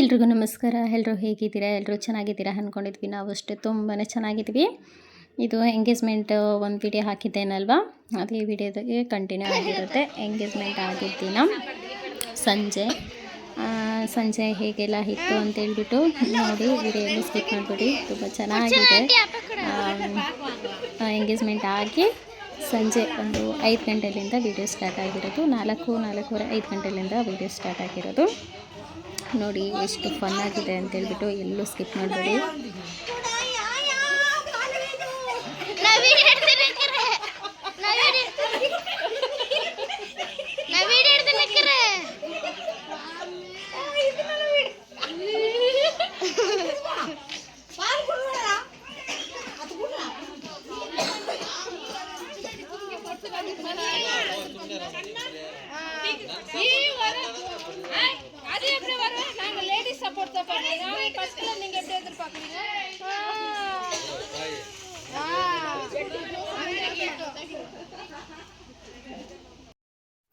ಎಲ್ರಿಗೂ ನಮಸ್ಕಾರ. ಎಲ್ಲರೂ ಹೇಗಿದ್ದೀರಾ? ಎಲ್ಲರೂ ಚೆನ್ನಾಗಿದ್ದೀರಾ ಅಂದ್ಕೊಂಡಿದ್ವಿ. ನಾವು ಅಷ್ಟೇ ತುಂಬಾ ಚೆನ್ನಾಗಿದ್ವಿ. ಇದು ಎಂಗೇಜ್ಮೆಂಟ್ ಒಂದು ವಿಡಿಯೋ ಹಾಕಿದ್ದೇನಲ್ವಾ, ಅದೇ ವಿಡಿಯೋದಾಗೆ ಕಂಟಿನ್ಯೂ ಆಗಿರುತ್ತೆ. ಎಂಗೇಜ್ಮೆಂಟ್ ಆಗಿದ್ದ ದಿನ ಸಂಜೆ ಹೇಗೆಲ್ಲ ಇತ್ತು ಅಂತೇಳ್ಬಿಟ್ಟು ನೋಡಿ, ವಿಡಿಯೋಲಿ ಸ್ಕಿಪ್ ಮಾಡಿಬಿಡಿ. ತುಂಬ ಚೆನ್ನಾಗಿದೆ. ಎಂಗೇಜ್ಮೆಂಟ್ ಆಗಿ ಸಂಜೆ ಒಂದು 5 ಗಂಟೆಯಿಂದ ವಿಡಿಯೋ ಸ್ಟಾರ್ಟ್ ಆಗಿರೋದು. 4:30 5 ಗಂಟೆಯಿಂದ ವಿಡಿಯೋ ಸ್ಟಾರ್ಟ್ ಆಗಿರೋದು. ನೋಡಿ ಎಷ್ಟು ಫನ್ ಆಗಿದೆ ಅಂತೇಳ್ಬಿಟ್ಟು ಎಲ್ಲೂ ಸ್ಕಿಪ್ ಮಾಡಬೇಡಿ.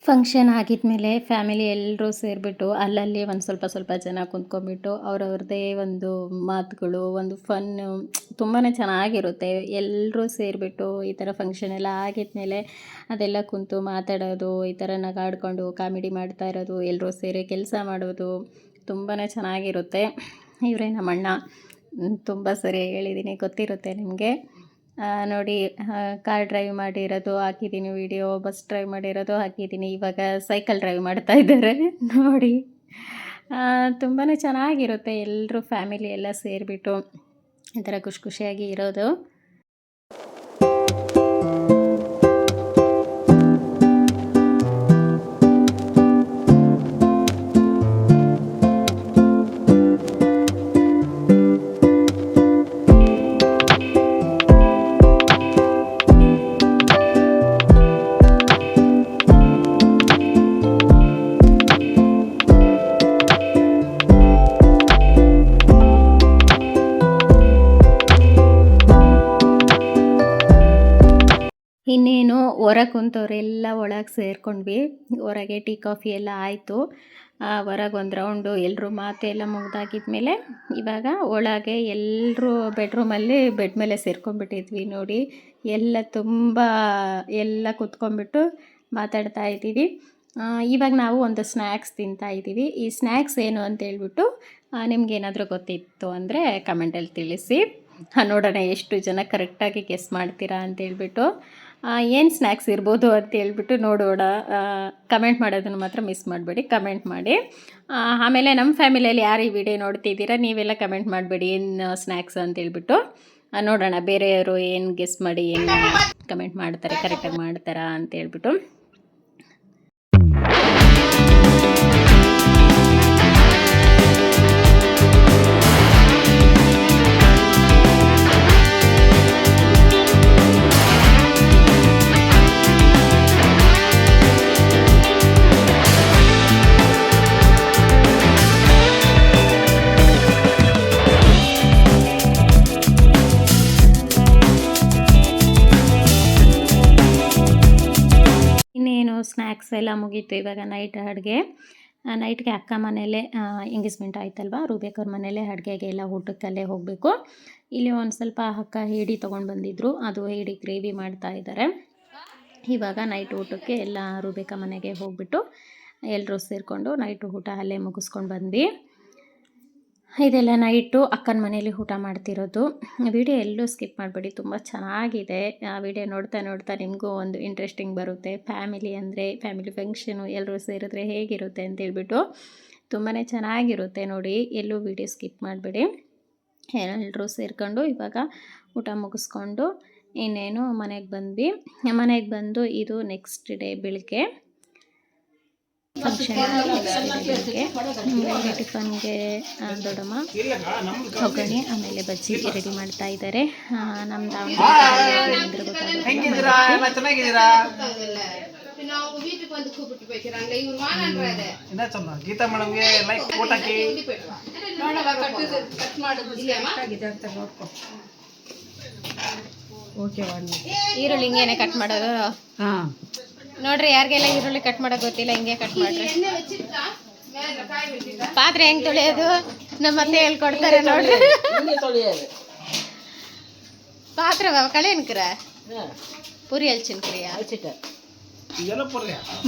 ಫಂಕ್ಷನ್ ಆಗಿದ್ಮೇಲೆ ಫ್ಯಾಮಿಲಿ ಎಲ್ಲರೂ ಸೇರಿಬಿಟ್ಟು ಅಲ್ಲಲ್ಲಿ ಒಂದು ಸ್ವಲ್ಪ ಜನ ಕುಂತ್ಕೊಂಡ್ಬಿಟ್ಟು ಅವ್ರವ್ರದ್ದೇ ಒಂದು ಮಾತುಗಳು, ಒಂದು ಫನ್ನು ತುಂಬಾ ಚೆನ್ನಾಗಿರುತ್ತೆ. ಎಲ್ಲರೂ ಸೇರಿಬಿಟ್ಟು ಈ ಥರ ಫಂಕ್ಷನ್ ಎಲ್ಲ ಆಗಿದ್ಮೇಲೆ ಅದೆಲ್ಲ ಕುಂತು ಮಾತಾಡೋದು, ಈ ಥರ ನಗಾಡ್ಕೊಂಡು ಕಾಮಿಡಿ ಮಾಡ್ತಾ ಇರೋದು, ಎಲ್ಲರೂ ಸೇರಿ ಕೆಲಸ ಮಾಡೋದು ತುಂಬಾ ಚೆನ್ನಾಗಿರುತ್ತೆ. ಇವರೇ ನಮ್ಮಣ್ಣ. ತುಂಬ ಸರಿ ಹೇಳಿದ್ದೀನಿ, ಗೊತ್ತಿರುತ್ತೆ ನಿಮಗೆ. ನೋಡಿ, ಕಾರ್ ಡ್ರೈವ್ ಮಾಡಿರೋದು ಹಾಕಿದ್ದೀನಿ ವಿಡಿಯೋ, ಬಸ್ ಡ್ರೈವ್ ಮಾಡಿರೋದು ಹಾಕಿದ್ದೀನಿ. ಇವಾಗ ಸೈಕಲ್ ಡ್ರೈವ್ ಮಾಡ್ತಾ ಇದ್ದಾರೆ ನೋಡಿ. ತುಂಬಾ ಚೆನ್ನಾಗಿರುತ್ತೆ. ಎಲ್ಲರೂ ಫ್ಯಾಮಿಲಿ ಎಲ್ಲ ಸೇರಿಬಿಟ್ಟು ಈ ಥರ ಖುಷಿಯಾಗಿ ಇರೋದು. ಇನ್ನೇನು ಹೊರಗೆ ಕುಂತವರೆಲ್ಲ ಒಳಗೆ ಸೇರ್ಕೊಂಡ್ವಿ. ಹೊರಗೆ ಟೀ ಕಾಫಿ ಎಲ್ಲ ಆಯಿತು. ಹೊರಗೆ ಒಂದು ರೌಂಡು ಎಲ್ಲರೂ ಮಾತೆಲ್ಲ ಮುಗ್ದಾಗಿದ್ಮೇಲೆ ಇವಾಗ ಒಳಗೆ ಎಲ್ಲರೂ ಬೆಡ್ರೂಮಲ್ಲಿ ಬೆಡ್ ಮೇಲೆ ಸೇರ್ಕೊಂಡ್ಬಿಟ್ಟಿದ್ವಿ ನೋಡಿ. ಎಲ್ಲ ಕೂತ್ಕೊಂಡ್ಬಿಟ್ಟು ಮಾತಾಡ್ತಾ ಇದ್ದೀವಿ. ಇವಾಗ ನಾವು ಒಂದು ಸ್ನ್ಯಾಕ್ಸ್ ತಿಂತಾಯಿದ್ದೀವಿ. ಈ ಸ್ನ್ಯಾಕ್ಸ್ ಏನು ಅಂತೇಳ್ಬಿಟ್ಟು ನಿಮ್ಗೇನಾದರೂ ಗೊತ್ತಿತ್ತು ಅಂದರೆ ಕಮೆಂಟಲ್ಲಿ ತಿಳಿಸಿ. ನೋಡೋಣ ಎಷ್ಟು ಜನ ಕರೆಕ್ಟಾಗಿ ಗೆಸ್ ಮಾಡ್ತೀರಾ ಅಂತೇಳ್ಬಿಟ್ಟು. ಏನು ಸ್ನ್ಯಾಕ್ಸ್ ಇರ್ಬೋದು ಅಂತೇಳ್ಬಿಟ್ಟು ನೋಡೋಣ. ಕಮೆಂಟ್ ಮಾಡೋದನ್ನು ಮಾತ್ರ ಮಿಸ್ ಮಾಡಬೇಡಿ, ಕಮೆಂಟ್ ಮಾಡಿ. ಆಮೇಲೆ ನಮ್ಮ ಫ್ಯಾಮಿಲಿಯಲ್ಲಿ ಯಾರು ಈ ವಿಡಿಯೋ ನೋಡ್ತಿದ್ದೀರಾ ನೀವೆಲ್ಲ ಕಮೆಂಟ್ ಮಾಡಬೇಡಿ ಏನು ಸ್ನ್ಯಾಕ್ಸ್ ಅಂತೇಳ್ಬಿಟ್ಟು. ನೋಡೋಣ ಬೇರೆಯವರು ಏನು ಗೆಸ್ ಮಾಡಿ ಏನು ಕಮೆಂಟ್ ಮಾಡ್ತಾರೆ, ಕರೆಕ್ಟಾಗಿ ಮಾಡ್ತಾರಾ ಅಂತೇಳ್ಬಿಟ್ಟು. ಸ್ನ್ಯಾಕ್ಸ್ ಎಲ್ಲ ಮುಗೀತು. ಇವಾಗ ನೈಟ್ಗೆ ಅಕ್ಕ ಮನೆಯಲ್ಲೇ ಎಂಗೇಜ್ಮೆಂಟ್ ಆಯ್ತಲ್ವ, ರೂಬೇಕವ್ರ ಮನೆಯಲ್ಲೇ ಅಡುಗೆಗೆ ಎಲ್ಲ ಊಟಕ್ಕಲ್ಲೇ ಹೋಗಬೇಕು. ಇಲ್ಲಿ ಒಂದು ಸ್ವಲ್ಪ ಅಕ್ಕ ಏಡಿ ತೊಗೊಂಡು ಬಂದಿದ್ದರು, ಅದು ಏಡಿ ಗ್ರೇವಿ ಮಾಡ್ತಾ ಇದ್ದಾರೆ. ಇವಾಗ ನೈಟ್ ಊಟಕ್ಕೆ ಎಲ್ಲ ರೂಬೇಕ ಮನೆಗೆ ಹೋಗ್ಬಿಟ್ಟು ಎಲ್ಲರೂ ಸೇರಿಕೊಂಡು ನೈಟ್ ಊಟ ಅಲ್ಲೇ ಮುಗಿಸ್ಕೊಂಡು ಬಂದ್ವಿ. ಇದೆಲ್ಲ ನೈಟು ಅಕ್ಕನ ಮನೇಲಿ ಊಟ ಮಾಡ್ತಿರೋದು. ವಿಡಿಯೋ ಎಲ್ಲೂ ಸ್ಕಿಪ್ ಮಾಡಬೇಡಿ, ತುಂಬ ಚೆನ್ನಾಗಿದೆ. ಆ ವಿಡಿಯೋ ನೋಡ್ತಾ ನಿಮಗೂ ಒಂದು ಇಂಟ್ರೆಸ್ಟಿಂಗ್ ಬರುತ್ತೆ. ಫ್ಯಾಮಿಲಿ ಫಂಕ್ಷನು ಎಲ್ಲರೂ ಸೇರಿದ್ರೆ ಹೇಗಿರುತ್ತೆ ಅಂತೇಳ್ಬಿಟ್ಟು ತುಂಬಾ ಚೆನ್ನಾಗಿರುತ್ತೆ ನೋಡಿ. ಎಲ್ಲೂ ವಿಡಿಯೋ ಸ್ಕಿಪ್ ಮಾಡಬೇಡಿ. ಎಲ್ಲರೂ ಸೇರಿಕೊಂಡು ಇವಾಗ ಊಟ ಮುಗಿಸ್ಕೊಂಡು ಇನ್ನೇನು ಮನೆಗೆ ಬಂದ್ವಿ. ಮನೆಗೆ ಬಂದು ಇದು ನೆಕ್ಸ್ಟ್ ಡೇ ಬೆಳಗ್ಗೆ ಫಂಕ್ಷನ್ ಬೆಳಗ್ಗೆ ಟಿಫನ್ಗೆ ದೊಡ್ಡಮ್ಮ ಒಗ್ಗರಣೆ ಆಮೇಲೆ ಬಜ್ಜಿ ರೆಡಿ ಮಾಡ್ತಾ ಇದ್ದಾರೆ. ನಮ್ಮ ದಾವಣಗೆರೆ ಈರುಳ್ಳಿ ಹಿಂಗೇನೆ ಕಟ್ ಮಾಡೋದು. ನೋಡ್ರಿ, ಯಾರಿಗೆಲ್ಲ ಈರುಳ್ಳಿ ಕಟ್ ಮಾಡೋಕೆ ಗೊತ್ತಿಲ್ಲ, ಹಿಂಗೆ ಕಟ್ ಮಾಡ್ರಿ. ಪಾತ್ರೆ ಹೆಂಗೆ ತೊಳೆಯೋದು? ನಮ್ಮ ಅತ್ತೆ ಹೇಳ್ಕೊಡ್ತಾರೆ ನೋಡ್ರಿ. ಪಾತ್ರ ಕಳೆನ್ಕ್ರ ಪುರಿ ಹಲ್ಚಿನ್ಕ್ರಿಯ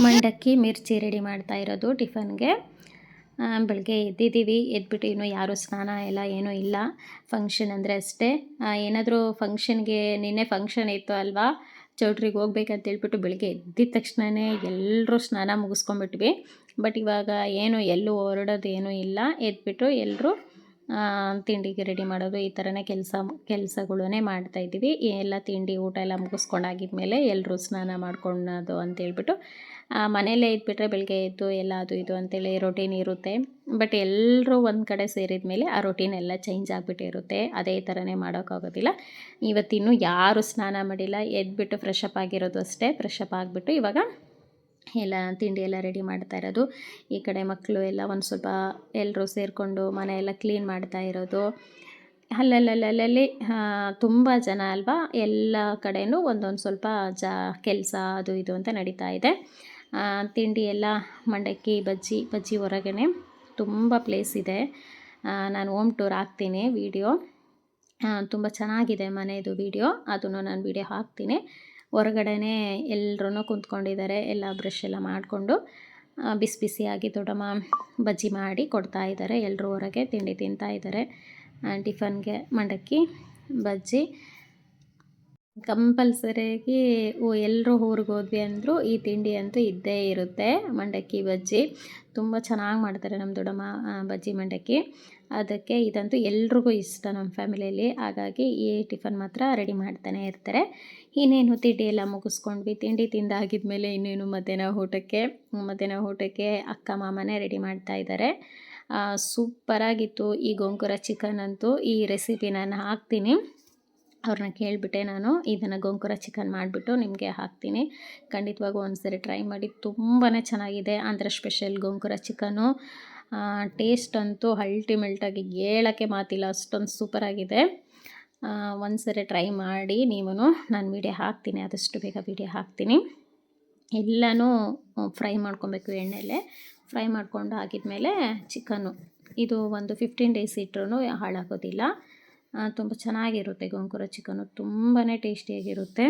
ಮಂಡಕ್ಕಿ ಮಿರ್ಚಿ ರೆಡಿ ಮಾಡ್ತಾ ಇರೋದು ಟಿಫನ್ಗೆ. ಬೆಳಗ್ಗೆ ಎದ್ದಿದ್ದೀವಿ, ಎದ್ಬಿಟ್ಟು ಇನ್ನೂ ಯಾರೂ ಸ್ನಾನ ಎಲ್ಲ ಏನೂ ಇಲ್ಲ. ಫಂಕ್ಷನ್ ಅಂದರೆ ಅಷ್ಟೇ. ಏನಾದರೂ ಫಂಕ್ಷನ್ಗೆ ನಿನ್ನೆ ಫಂಕ್ಷನ್ ಇತ್ತು ಅಲ್ವಾ, ಚೌಟ್ರಿಗೆ ಹೋಗ್ಬೇಕಂತ ಹೇಳ್ಬಿಟ್ಟು ಬೆಳಗ್ಗೆ ಎದ್ದಿದ ತಕ್ಷಣವೇ ಎಲ್ಲರೂ ಸ್ನಾನ ಮುಗಿಸ್ಕೊಂಡ್ಬಿಟ್ವಿ. ಬಟ್ ಇವಾಗ ಏನು ಎಲ್ಲೂ ಹೊರಡೋದು ಏನೂ ಇಲ್ಲ. ಎದ್ಬಿಟ್ಟು ಎಲ್ಲರೂ ತಿಂಡಿಗೆ ರೆಡಿ ಮಾಡೋದು ಈ ಥರನೇ ಕೆಲಸಗಳನ್ನೇ ಮಾಡ್ತಾಯಿದ್ದೀವಿ. ಎಲ್ಲ ತಿಂಡಿ ಊಟ ಎಲ್ಲ ಮುಗಿಸ್ಕೊಂಡಾಗಿದ್ಮೇಲೆ ಎಲ್ಲರೂ ಸ್ನಾನ ಮಾಡ್ಕೊಳ್ಳೋದು ಅಂತೇಳ್ಬಿಟ್ಟು ಮನೆಯಲ್ಲೇ ಇದ್ಬಿಟ್ರೆ ಬೆಳಗ್ಗೆ ಎದ್ದು ಎಲ್ಲ ಅದು ಇದು ಅಂತೇಳಿ ರೊಟೀನ್ ಇರುತ್ತೆ. ಬಟ್ ಎಲ್ಲರೂ ಒಂದು ಕಡೆ ಸೇರಿದ ಮೇಲೆ ಆ ರೊಟೀನ್ ಎಲ್ಲ ಚೇಂಜ್ ಆಗಿಬಿಟ್ಟಿರುತ್ತೆ. ಅದೇ ಥರನೇ ಮಾಡೋಕ್ಕಾಗೋದಿಲ್ಲ. ಇವತ್ತಿನ್ನೂ ಯಾರೂ ಸ್ನಾನ ಮಾಡಿಲ್ಲ, ಎದ್ಬಿಟ್ಟು ಫ್ರೆಶ್ ಅಪ್ ಆಗಿರೋದು ಅಷ್ಟೇ. ಫ್ರೆಶ್ ಅಪ್ ಆಗಿಬಿಟ್ಟು ಇವಾಗ ಎಲ್ಲ ತಿಂಡಿ ಎಲ್ಲ ರೆಡಿ ಮಾಡ್ತಾ ಇರೋದು. ಈ ಕಡೆ ಮಕ್ಕಳು ಎಲ್ಲ ಒಂದು ಸ್ವಲ್ಪ ಎಲ್ಲರೂ ಸೇರಿಕೊಂಡು ಮನೆಯೆಲ್ಲ ಕ್ಲೀನ್ ಮಾಡ್ತಾ ಇರೋದು. ಅಲ್ಲಲ್ಲಿ ತುಂಬ ಜನ ಅಲ್ವಾ, ಎಲ್ಲ ಕಡೆಯೂ ಒಂದೊಂದು ಸ್ವಲ್ಪ ಕೆಲಸ ಅದು ಇದು ಅಂತ ನಡೀತಾ ಇದೆ. ತಿಂಡಿ ಎಲ್ಲ ಮಂಡಕ್ಕಿ ಬಜ್ಜಿ ಹೊರಗಡೆ ತುಂಬ ಪ್ಲೇಸ್ ಇದೆ. ನಾನು ಹೋಮ್ ಟೂರ್ ಹಾಕ್ತೀನಿ ವಿಡಿಯೋ. ತುಂಬ ಚೆನ್ನಾಗಿದೆ ಮನೆಯದು ವಿಡಿಯೋ, ಅದನ್ನು ನಾನು ವಿಡಿಯೋ ಹಾಕ್ತೀನಿ. ಹೊರಗಡೆನೇ ಎಲ್ಲರೂ ಕುಂತ್ಕೊಂಡಿದ್ದಾರೆ, ಎಲ್ಲ ಬ್ರಷ್ ಎಲ್ಲ ಮಾಡಿಕೊಂಡು ಬಿಸಿಯಾಗಿ ದೊಡ್ಡಮ್ಮ ಬಜ್ಜಿ ಮಾಡಿ ಕೊಡ್ತಾ ಇದ್ದಾರೆ. ಎಲ್ಲರೂ ಹೊರಗೆ ತಿಂಡಿ ತಿಂತಾ ಇದ್ದಾರೆ. ಟಿಫನ್ಗೆ ಮಂಡಕ್ಕಿ ಬಜ್ಜಿ ಕಂಪಲ್ಸರಿಯಾಗಿ ಎಲ್ಲರೂ ಊರಿಗೆ ಹೋದ್ವಿ ಅಂದರೂ ಈ ತಿಂಡಿ ಅಂತೂ ಇದ್ದೇ ಇರುತ್ತೆ. ಮಂಡಕ್ಕಿ ಬಜ್ಜಿ ತುಂಬ ಚೆನ್ನಾಗಿ ಮಾಡ್ತಾರೆ ನಮ್ಮ ದೊಡ್ಡಮ್ಮ ಬಜ್ಜಿ ಮಂಡಕ್ಕಿ. ಅದಕ್ಕೆ ಇದಂತೂ ಎಲ್ರಿಗೂ ಇಷ್ಟ ನಮ್ಮ ಫ್ಯಾಮಿಲಿಯಲ್ಲಿ. ಹಾಗಾಗಿ ಈ ಟಿಫನ್ ಮಾತ್ರ ರೆಡಿ ಮಾಡ್ತಾನೆ ಇರ್ತಾರೆ. ಇನ್ನೇನು ತಿಂಡಿ ಎಲ್ಲ ಮುಗಿಸ್ಕೊಂಡ್ವಿ. ತಿಂಡಿ ತಿಂದಾಗಿದ್ಮೇಲೆ ಇನ್ನೇನು ಮಧ್ಯಾಹ್ನ ಊಟಕ್ಕೆ ಅಕ್ಕ ಮಾಮನೇ ರೆಡಿ ಮಾಡ್ತಾ ಇದ್ದಾರೆ. ಸೂಪರಾಗಿತ್ತು ಈ ಗೋಂಗೂರ ಚಿಕನ್ ಅಂತೂ. ಈ ರೆಸಿಪಿ ನಾನು ಹಾಕ್ತೀನಿ, ಅವ್ರನ್ನ ಕೇಳಿಬಿಟ್ಟೆ ನಾನು ಇದನ್ನು ಗೋಂಗೂರ ಚಿಕನ್ ಮಾಡಿಬಿಟ್ಟು ನಿಮಗೆ ಹಾಕ್ತೀನಿ. ಖಂಡಿತವಾಗೂ ಒಂದ್ಸರಿ ಟ್ರೈ ಮಾಡಿ, ತುಂಬಾ ಚೆನ್ನಾಗಿದೆ. Andhra special gongura chicken taste ಅಂತೂ ಅಲ್ಟಿಮೇಟಾಗಿ ಹೇಳೋಕ್ಕೆ ಮಾತಿಲ್ಲ, ಅಷ್ಟೊಂದು ಸೂಪರಾಗಿದೆ. ಒಂದ್ಸರಿ ಟ್ರೈ ಮಾಡಿ ನೀವು. ನಾನು ವಿಡಿಯೋ ಹಾಕ್ತೀನಿ, ಆದಷ್ಟು ಬೇಗ ವಿಡಿಯೋ ಹಾಕ್ತೀನಿ. ಎಲ್ಲನೂ ಫ್ರೈ ಮಾಡ್ಕೊಬೇಕು ಎಣ್ಣೆಲೆ. ಫ್ರೈ ಮಾಡ್ಕೊಂಡು ಆಗಿದ್ಮೇಲೆ ಚಿಕನ್ನು ಇದು ಒಂದು 15 ಡೇಸ್ ಇಟ್ಟರೂ ಹಾಳಾಗೋದಿಲ್ಲ. ತುಂಬ ಚೆನ್ನಾಗಿರುತ್ತೆ ಗೋಂಗೂರ ಚಿಕನ್ನು, ತುಂಬಾ ಟೇಸ್ಟಿಯಾಗಿರುತ್ತೆ.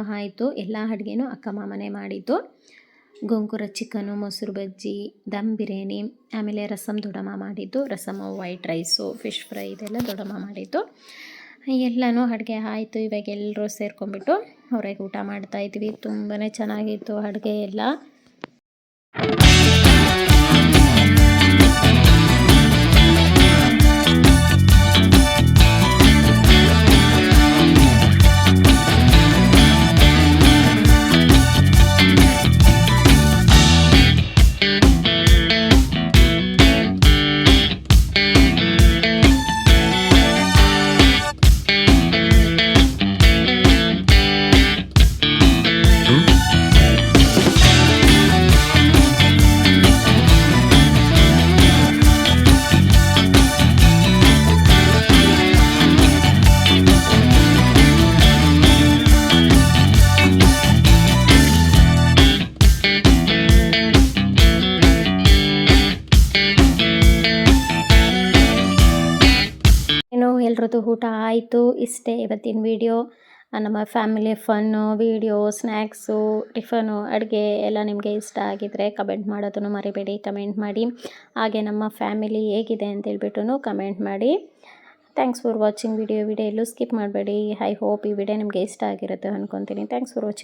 ಅಡುಗೆನೂ ಆಯಿತು. ಎಲ್ಲ ಅಡುಗೆನೂ ಅಕ್ಕ ಮಾಮನೇ ಮಾಡಿದ್ದು. ಗೋಂಗೂರ ಚಿಕನು, ಮೊಸರು ಬಜ್ಜಿ, ದಮ್ ಬಿರಿಯಾನಿ, ಆಮೇಲೆ ರಸಮ್ ದೊಡ್ಡಮ್ಮ ಮಾಡಿದ್ದು. Rasam, white rice, fish fry ಇದೆಲ್ಲ ದೊಡ್ಡಮ್ಮ ಮಾಡಿದ್ದು. ಎಲ್ಲನೂ ಅಡುಗೆ ಆಯಿತು. ಇವಾಗ ಎಲ್ಲರೂ ಸೇರ್ಕೊಂಡ್ಬಿಟ್ಟು ಹೊರಗೆ ಊಟ ಮಾಡ್ತಾಯಿದ್ವಿ. ತುಂಬಾ ಚೆನ್ನಾಗಿತ್ತು ಅಡುಗೆ ಎಲ್ಲ. ಎಲ್ರದ್ದು ಊಟ ಆಯಿತು. ಇಷ್ಟೇ ಇವತ್ತಿನ ವಿಡಿಯೋ. ನಮ್ಮ family fun, video, snacks, tiffin, ಅಡುಗೆ ಎಲ್ಲ ನಿಮಗೆ ಇಷ್ಟ ಆಗಿದ್ದರೆ ಕಮೆಂಟ್ ಮಾಡೋದನ್ನು ಮರಿಬೇಡಿ. ಕಮೆಂಟ್ ಮಾಡಿ. ಹಾಗೆ ನಮ್ಮ ಫ್ಯಾಮಿಲಿ ಹೇಗಿದೆ ಅಂತೇಳ್ಬಿಟ್ಟು ಕಮೆಂಟ್ ಮಾಡಿ. ಥ್ಯಾಂಕ್ಸ್ ಫಾರ್ ವಾಚಿಂಗ್ ವಿಡಿಯೋ ಎಲ್ಲೂ ಸ್ಕಿಪ್ ಮಾಡಬೇಡಿ. ಐ ಹೋಪ್ ಈ ವಿಡಿಯೋ ನಿಮಗೆ ಇಷ್ಟ ಆಗಿರುತ್ತೆ ಅಂದ್ಕೊತೀನಿ. Thanks for watching.